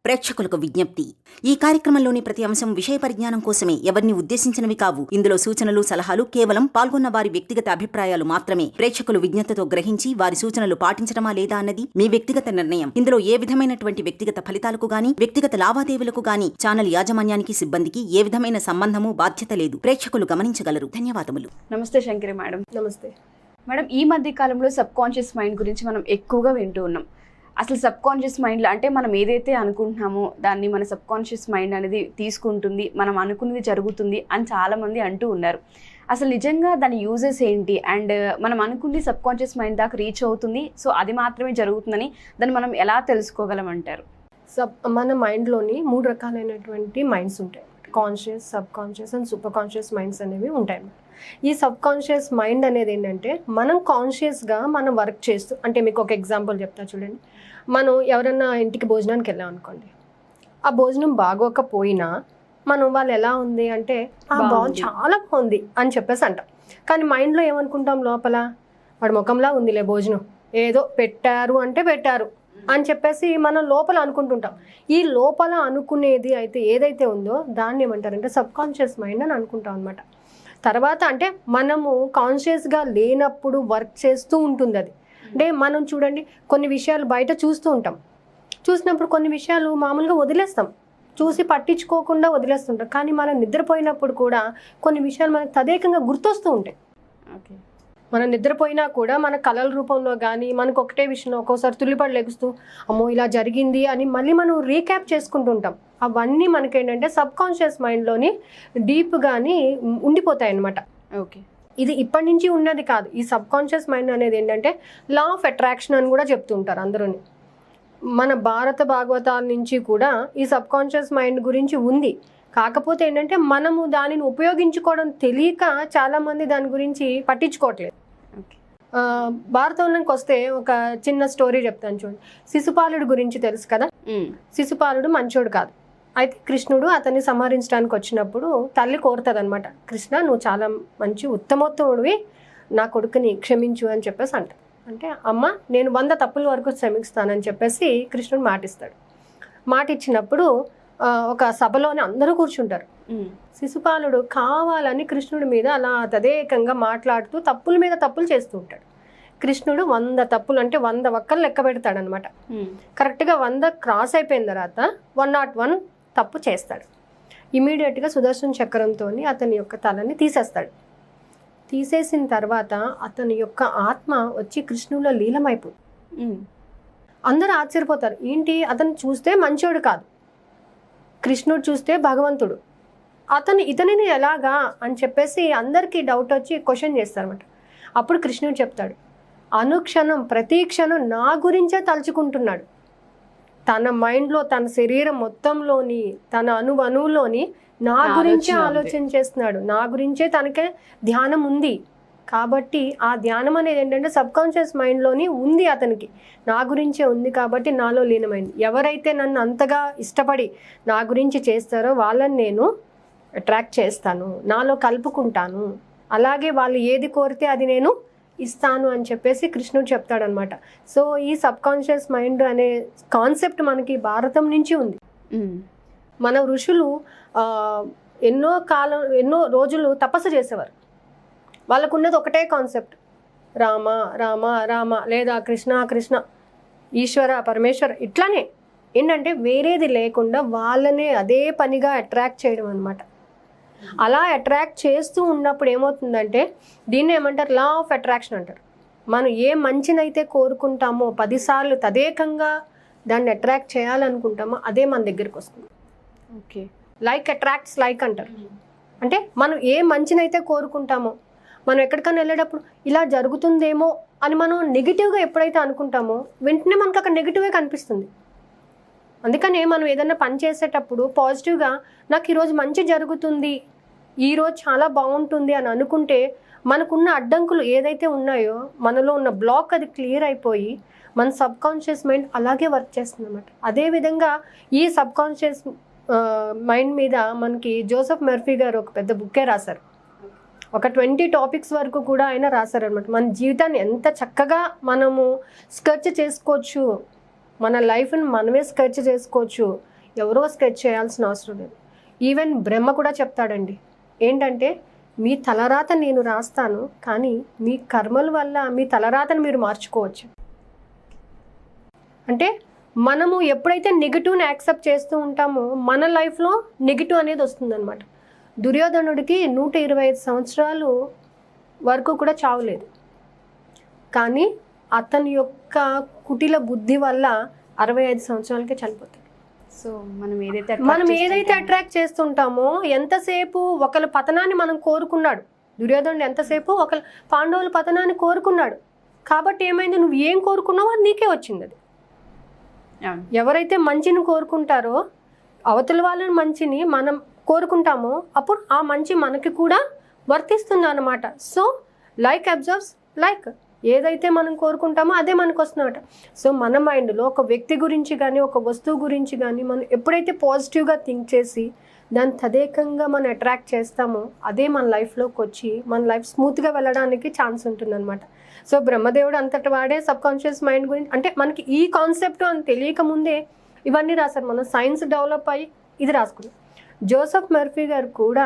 ప్రేక్షకులకు విజ్ఞప్తి. ఈ కార్యక్రమంలోని ప్రతి అంశం విషయ పరిజ్ఞానం కోసమే, ఎవరిని ఉద్దేశించినవి కావు. ఇందులో సూచనలు, సలహాలు కేవలం పాల్గొన్న వారి వ్యక్తిగత అభిప్రాయాలు మాత్రమే. ప్రేక్షకులు విజ్ఞతతో గ్రహించి వారి సూచనలు పాటించడమా లేదా అన్నది మీ వ్యక్తిగత నిర్ణయం. ఇందులో ఏ విధమైనటువంటి వ్యక్తిగత ఫలితాలకు గాని, వ్యక్తిగత లావాదేవీలకు గాని ఛానల్ యాజమాన్యానికి, సిబ్బందికి ఏ విధమైన సంబంధము, బాధ్యత లేదు. ప్రేక్షకులు గమనించగలరు. ధన్యవాదములు. నమస్తే శంకరి మేడం. నమస్తే మేడం, ఈ మధ్య కాలంలో సబ్ కాన్షియస్ మైండ్ గురించి మనం ఎక్కువగా వింటూ ఉన్నాం. అసలు సబ్ కాన్షియస్ మైండ్లో అంటే మనం ఏదైతే అనుకుంటున్నామో దాన్ని మన సబ్ కాన్షియస్ మైండ్ అనేది తీసుకుంటుంది, మనం అనుకున్నది జరుగుతుంది అని చాలామంది అంటూ ఉన్నారు. అసలు నిజంగా దాని యూజెస్ ఏంటి, అండ్ మనం అనుకుంది సబ్ కాన్షియస్ మైండ్ దాకా రీచ్ అవుతుంది, సో అది మాత్రమే జరుగుతుందని దాన్ని మనం ఎలా తెలుసుకోగలం అంటారు? మన మైండ్లోని 3 రకాలైనటువంటి మైండ్స్ ఉంటాయి. Conscious, sub conscious and super conscious minds అనేవి ఉంటాయి. ఈ సబ్ కాన్షియస్ మైండ్ అనేది ఏంటంటే మనం కాన్షియస్గా మనం వర్క్ చేస్తూ, అంటే మీకు ఒక ఎగ్జాంపుల్ చెప్తా చూడండి. మనం ఎవరన్నా ఇంటికి భోజనానికి వెళ్ళాం అనుకోండి, ఆ భోజనం బాగోకపోయినా మనం వాళ్ళు ఎలా ఉంది అంటే బాగుంది, చాలా బాగుంది అని చెప్పేసి అంటాం. కానీ మైండ్లో ఏమనుకుంటాం, లోపల వాడి ముఖంలా ఉందిలే భోజనం, ఏదో పెట్టారు అంటే పెట్టారు అని చెప్పేసి మనం లోపల అనుకుంటుంటాం. ఈ లోపల అనుకునేది అయితే ఏదైతే ఉందో దాన్ని ఏమంటారంటే సబ్ కాన్షియస్ మైండ్ అని అనుకుంటాం అనమాట. తర్వాత అంటే మనము కాన్షియస్గా లేనప్పుడు వర్క్ చేస్తూ ఉంటుంది అది. అంటే మనం చూడండి, కొన్ని విషయాలు బయట చూస్తూ ఉంటాం, చూసినప్పుడు కొన్ని విషయాలు మామూలుగా వదిలేస్తాం, చూసి పట్టించుకోకుండా వదిలేస్తుంటాం. కానీ మనం నిద్రపోయినప్పుడు కూడా కొన్ని విషయాలు మనకు తదేకంగా గుర్తొస్తూ ఉంటాయి. ఓకే, మనం నిద్రపోయినా కూడా మన కళల రూపంలో కానీ మనకు ఒకటే విషయంలో ఒక్కోసారి తుల్లిపడి లెగుస్తూ అమ్మో ఇలా జరిగింది అని మళ్ళీ మనం రీక్యాప్ చేసుకుంటుంటాం. అవన్నీ మనకేంటంటే సబ్ కాన్షియస్ మైండ్లోని డీప్గాని ఉండిపోతాయి అన్నమాట. ఓకే, ఇది ఇప్పటి నుంచి ఉన్నది కాదు. ఈ సబ్ కాన్షియస్ మైండ్ అనేది ఏంటంటే లా ఆఫ్ అట్రాక్షన్ అని కూడా చెప్తూ ఉంటారు అందరూని. మన భారత భాగవతాల నుంచి కూడా ఈ సబ్ కాన్షియస్ మైండ్ గురించి ఉంది. కాకపోతే ఏంటంటే మనము దానిని ఉపయోగించుకోవడం తెలియక చాలామంది దాని గురించి పట్టించుకోవట్లేదు. భారతంలోకి వస్తే ఒక చిన్న స్టోరీ చెప్తాను చూడండి. శిశుపాలుడు గురించి తెలుసు కదా. శిశుపాలుడు మంచోడు కాదు. అయితే కృష్ణుడు అతన్ని సంహరించడానికి వచ్చినప్పుడు తల్లి కోరుతుంది అనమాట, కృష్ణ నువ్వు చాలా మంచి ఉత్తమోత్తముడివి, నా కొడుకుని క్షమించు అని చెప్పేసి అంట. అంటే అమ్మ నేను 100 తప్పుల వరకు క్షమిస్తానని చెప్పేసి కృష్ణుడు మాటిస్తాడు. మాట ఇచ్చినప్పుడు ఒక సభలోనే అందరూ కూర్చుంటారు. శిశుపాలుడు కావాలని కృష్ణుడి మీద అలా తదేకంగా మాట్లాడుతూ తప్పుల మీద తప్పులు చేస్తూ ఉంటాడు. కృష్ణుడు 100 తప్పులు అంటే 100 వక్కలు లెక్క పెడతాడనమాట. కరెక్ట్గా 100 క్రాస్ అయిపోయిన తర్వాత 101 తప్పు చేస్తాడు. ఇమీడియట్గా సుదర్శన చక్రంతో అతని యొక్క తలని తీసేస్తాడు. తీసేసిన తర్వాత అతని యొక్క ఆత్మ వచ్చి కృష్ణుడిలో లీలమైపోతుంది. అందరూ ఆశ్చర్యపోతారు, ఏంటి అతను చూస్తే మంచోడు కాదు, కృష్ణుడు చూస్తే భగవంతుడు, ఇతనిని ఎలాగా అని చెప్పేసి అందరికీ డౌట్ వచ్చి క్వశ్చన్ చేస్తారన్నమాట. అప్పుడు కృష్ణుడు చెప్తాడు, అనుక్షణం ప్రతి క్షణం నా గురించే తలుచుకుంటున్నాడు. తన మైండ్లో, తన శరీరం మొత్తంలోని, తన అణువులోని నా గురించే ఆలోచన చేస్తున్నాడు, నా గురించే తనకే ధ్యానం ఉంది. కాబట్టి ఆ ధ్యానం అనేది ఏంటంటే సబ్ కాన్షియస్ మైండ్లోని ఉంది, అతనికి నా గురించే ఉంది కాబట్టి నాలో లీనమైంది. ఎవరైతే నన్ను అంతగా ఇష్టపడి నా గురించి చేస్తారో వాళ్ళని నేను అట్రాక్ట్ చేస్తాను, నాలో కలుపుకుంటాను, అలాగే వాళ్ళు ఏది కోరితే అది నేను ఇస్తాను అని చెప్పేసి కృష్ణుడు చెప్తాడనమాట. సో ఈ సబ్ కాన్షియస్ మైండ్ అనే కాన్సెప్ట్ మనకి భారతం నుంచి ఉంది. మన ఋషులు ఎన్నో రోజులు తపస్సు చేసేవారు. వాళ్ళకు ఉన్నది ఒకటే కాన్సెప్ట్, రామ రామ రామ, లేదా కృష్ణ కృష్ణ, ఈశ్వర పరమేశ్వర, ఇట్లానే ఏంటంటే వేరేది లేకుండా వాళ్ళనే అదే పనిగా అట్రాక్ట్ చేయడం అనమాట. అలా అట్రాక్ట్ చేస్తూ ఉన్నప్పుడు ఏమవుతుందంటే దీన్ని ఏమంటారు, లా ఆఫ్ అట్రాక్షన్ అంటారు. మనం ఏ మంచినైతే కోరుకుంటామో 10 సార్లు తదేకంగా దాన్ని అట్రాక్ట్ చేయాలనుకుంటామో అదే మన దగ్గరికి వస్తుంది. ఓకే, లైక్ అట్రాక్ట్స్ లైక్ అంటారు. అంటే మనం ఏ మంచినైతే కోరుకుంటామో, మనం ఎక్కడికైనా వెళ్ళేటప్పుడు ఇలా జరుగుతుందేమో అని మనం నెగిటివ్గా ఎప్పుడైతే అనుకుంటామో వెంటనే మనకు అక్కడ నెగిటివే కనిపిస్తుంది. అందుకనే మనం ఏదైనా పని చేసేటప్పుడు పాజిటివ్గా నాకు ఈరోజు మంచి జరుగుతుంది, ఈరోజు చాలా బాగుంటుంది అని అనుకుంటే మనకున్న అడ్డంకులు ఏదైతే ఉన్నాయో, మనలో ఉన్న బ్లాక్ అది క్లియర్ అయిపోయి మన సబ్ కాన్షియస్ మైండ్ అలాగే వర్క్ చేస్తుంది అన్నమాట. అదేవిధంగా ఈ సబ్ కాన్షియస్ మైండ్ మీద మనకి జోసెఫ్ మర్ఫీ గారు ఒక పెద్ద బుక్కే రాశారు. ఒక 20 టాపిక్స్ వరకు కూడా ఆయన రాశారనమాట. మన జీవితాన్ని ఎంత చక్కగా మనము స్కెచ్ చేసుకోవచ్చు, మన లైఫ్ని మనమే స్కెచ్ చేసుకోవచ్చు, ఎవరో స్కెచ్ చేయాల్సిన అవసరం లేదు. ఈవెన్ బ్రహ్మ కూడా చెప్తాడండి, ఏంటంటే మీ తలరాత నేను రాస్తాను, కానీ మీ కర్మల వల్ల మీ తలరాతను మీరు మార్చుకోవచ్చు. అంటే మనము ఎప్పుడైతే నెగిటివ్ని యాక్సెప్ట్ చేస్తూ ఉంటామో మన లైఫ్లో నెగిటివ్ అనేది వస్తుందన్నమాట. దుర్యోధనుడికి 125 సంవత్సరాలు వరకు కూడా చావలేదు, కానీ అతని యొక్క కుటిల బుద్ధి వల్ల 65 సంవత్సరాలకే చనిపోతాడు. సో మనం ఏదైతే అట్రాక్ట్ చేస్తుంటామో, ఎంతసేపు ఒకళ్ళ పతనాన్ని మనం కోరుకున్నాడు దుర్యోధనుడు, ఎంతసేపు ఒకళ్ళ పాండవుల పతనాన్ని కోరుకున్నాడు. కాబట్టి ఏమైంది, నువ్వు ఏం కోరుకున్నావో అది నీకే వచ్చింది. అది ఎవరైతే మంచిని కోరుకుంటారో, అవతల వాళ్ళని మంచిని మనం కోరుకుంటామో, అప్పుడు ఆ మంచి మనకి కూడా వర్తిస్తుంది అన్నమాట. సో లైక్ అబ్జర్వ్స్ లైక్, ఏదైతే మనం కోరుకుంటామో అదే మనకు వస్తుందన్నమాట. సో మన మైండ్లో ఒక వ్యక్తి గురించి కానీ ఒక వస్తువు గురించి కానీ మనం ఎప్పుడైతే పాజిటివ్గా థింక్ చేసి దాన్ని తదేకంగా మనం అట్రాక్ట్ చేస్తామో, అదే మన లైఫ్లోకి వచ్చి మన లైఫ్ స్మూత్గా వెళ్ళడానికి ఛాన్స్ ఉంటుందన్నమాట. సో బ్రహ్మదేవుడు అంతటి వాడే సబ్కాన్షియస్ మైండ్ గురించి, అంటే మనకి ఈ కాన్సెప్ట్ అని తెలియక ముందే ఇవన్నీ రాశారు. మనం సైన్స్ డెవలప్ అయ్యి ఇది రాసుకున్నాం. జోసెఫ్ మర్ఫీ గారు కూడా,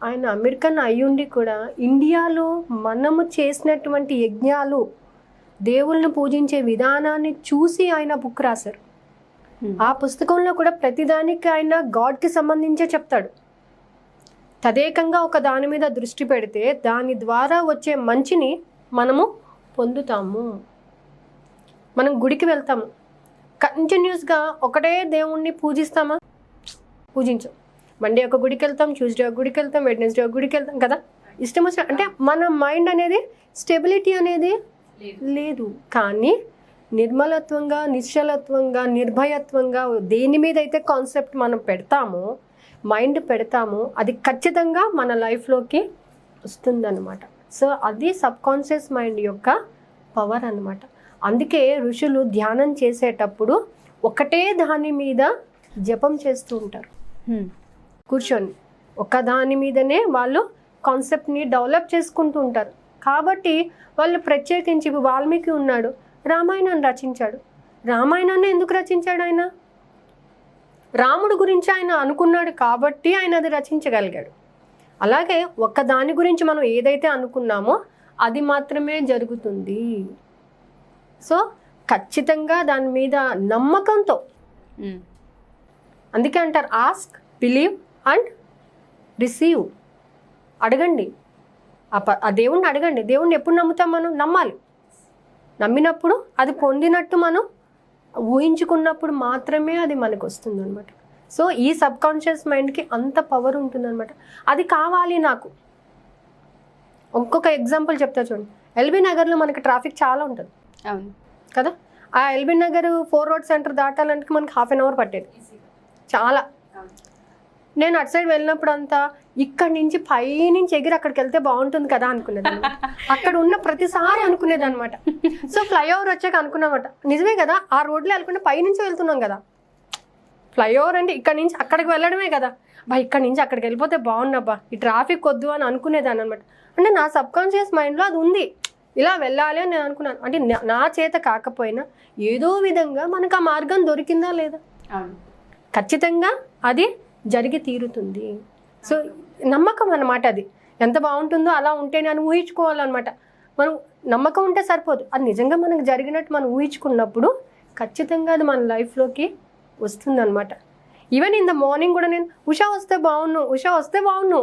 ఆయన అమెరికన్ అయ్యుండి కూడా ఇండియాలో మనము చేసినటువంటి యజ్ఞాలు, దేవుళ్ళని పూజించే విధానాన్ని చూసి ఆయన బుక్ రాశారు. ఆ పుస్తకంలో కూడా ప్రతిదానికి ఆయన గాడ్కి సంబంధించే చెప్తాడు. తదేకంగా ఒక దాని మీద దృష్టి పెడితే దాని ద్వారా వచ్చే మంచిని మనము పొందుతాము. మనం గుడికి వెళ్తాము, కంటిన్యూస్గా ఒకటే దేవుణ్ణి పూజిస్తామా? పూజించం. మండే ఒక గుడికి వెళ్తాం, ట్యూస్డే ఒక గుడికి వెళ్తాం, వెడ్నెస్డే ఒక గుడికి వెళ్తాం కదా, ఇష్టం వచ్చిన. అంటే మన మైండ్ అనేది స్టెబిలిటీ అనేది లేదు. కానీ నిర్మలత్వంగా, నిశ్చలత్వంగా, నిర్భయత్వంగా దేని మీద అయితే కాన్సెప్ట్ మనం పెడతామో, మైండ్ పెడతామో, అది ఖచ్చితంగా మన లైఫ్లోకి వస్తుందన్నమాట. సో అది సబ్కాన్షియస్ మైండ్ యొక్క పవర్ అన్నమాట. అందుకే ఋషులు ధ్యానం చేసేటప్పుడు ఒకటే దాని మీద జపం చేస్తూ ఉంటారు. కూర్చొని ఒక దాని మీదనే వాళ్ళు కాన్సెప్ట్ని డెవలప్ చేసుకుంటూ ఉంటారు. కాబట్టి వాళ్ళు ప్రత్యేకించి వాల్మీకి ఉన్నాడు, రామాయణాన్ని రచించాడు. రామాయణాన్ని ఎందుకు రచించాడు? ఆయన రాముడు గురించి ఆయన అనుకున్నాడు కాబట్టి ఆయన అది రచించగలిగాడు. అలాగే ఒక్క దాని గురించి మనం ఏదైతే అనుకున్నామో అది మాత్రమే జరుగుతుంది. సో ఖచ్చితంగా దాని మీద నమ్మకంతో, అందుకే అంటారు ఆస్క్, బిలీవ్ అండ్ రిసీవ్. అడగండి, ఆ దేవుణ్ణి అడగండి. దేవుణ్ణి ఎప్పుడు నమ్ముతాం? మనం నమ్మాలి. నమ్మినప్పుడు అది పొందినట్టు మనం ఊహించుకున్నప్పుడు మాత్రమే అది మనకు వస్తుంది అనమాట. సో ఈ సబ్కాన్షియస్ మైండ్కి అంత పవర్ ఉంటుందన్నమాట. అది కావాలి నాకు. ఇంకొక ఎగ్జాంపుల్ చెప్తా చూడండి. ఎల్బీ నగర్లో మనకి ట్రాఫిక్ చాలా ఉంటుంది. అవును కదా. ఆ ఎల్బీ నగర్ 4 రోడ్ సెంటర్ దాటాలంటే మనకి 1/2 అవర్ పట్టేది చాలా. నేను అటు సైడ్ వెళ్ళినప్పుడు అంతా ఇక్కడి నుంచి పైనుంచి ఎగిరి అక్కడికి వెళ్తే బాగుంటుంది కదా అనుకునేది. అక్కడ ఉన్న ప్రతిసారి అనుకునేది అనమాట. సో ఫ్లైఓవర్ వచ్చాక అనుకున్నామట, నిజమే కదా, ఆ రోడ్లో వెళ్ళకుండా పైనుంచి వెళ్తున్నాం కదా. ఫ్లైఓవర్ అంటే ఇక్కడి నుంచి అక్కడికి వెళ్ళడమే కదా, ఇక్కడి నుంచి అక్కడికి వెళ్ళిపోతే బాగున్నబ్బా, ఈ ట్రాఫిక్ వద్దు అని అనుకునేదాన్ని అనమాట. అంటే నా సబ్కాన్షియస్ మైండ్లో అది ఉంది, ఇలా వెళ్ళాలి అని నేను అనుకున్నాను. అంటే నా చేత కాకపోయినా ఏదో విధంగా మనకు ఆ మార్గం దొరికిందా లేదా, ఖచ్చితంగా అది జరిగి తీరుతుంది. సో నమ్మకం అన్నమాట. అది ఎంత బాగుంటుందో అలా ఉంటే నేను ఊహించుకోవాలన్నమాట. మనం నమ్మకం ఉంటే సరిపోదు, అది నిజంగా మనకు జరిగినట్టు మనం ఊహించుకున్నప్పుడు ఖచ్చితంగా అది మన లైఫ్లోకి వస్తుందన్నమాట. ఈవెన్ ఇన్ ద మార్నింగ్ కూడా నేను ఉషా వస్తే బాగున్ను,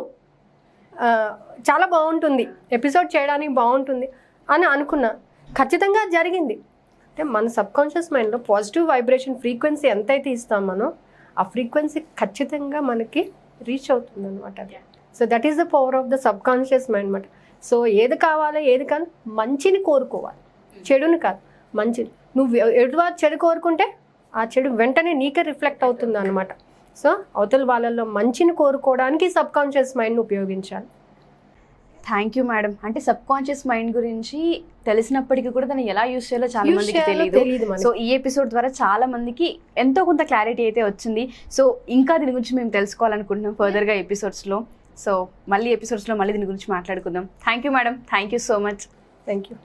చాలా బాగుంటుంది, ఎపిసోడ్ చేయడానికి బాగుంటుంది అని అనుకున్నా. ఖచ్చితంగా జరిగింది. అంటే మన సబ్కాన్షియస్ మైండ్లో పాజిటివ్ వైబ్రేషన్ ఫ్రీక్వెన్సీ ఎంతైతే ఇస్తాం మనం, ఆ ఫ్రీక్వెన్సీ ఖచ్చితంగా మనకి రీచ్ అవుతుంది అనమాట. So that is the power of the subconscious mind అనమాట. సో ఏది కావాలో ఏది కానీ మంచిని కోరుకోవాలి, చెడుని కాదు, మంచిని. నువ్వు ఎటువారు చెడు కోరుకుంటే ఆ చెడు వెంటనే నీకే రిఫ్లెక్ట్ అవుతుంది అనమాట. సో అవతల వాళ్ళల్లో మంచిని కోరుకోవడానికి సబ్కాన్షియస్ మైండ్ని ఉపయోగించాలి. Thank you madam. అంటే సబ్కాన్షియస్ మైండ్ గురించి తెలిసినప్పటికీ కూడా దాన్ని ఎలా యూజ్ చేయాలో చాలా మందికి తెలియదు. సో ఈ ఎపిసోడ్ ద్వారా చాలా మందికి ఎంతో కొంత క్లారిటీ అయితే వచ్చింది. సో ఇంకా దీని గురించి మేము తెలుసుకోవాలనుకుంటున్నాం ఫర్దర్గా ఎపిసోడ్స్లో. సో మళ్ళీ ఎపిసోడ్స్లో మళ్ళీ దీని గురించి మాట్లాడుకుందాం. Thank you madam, thank you so much. Thank you.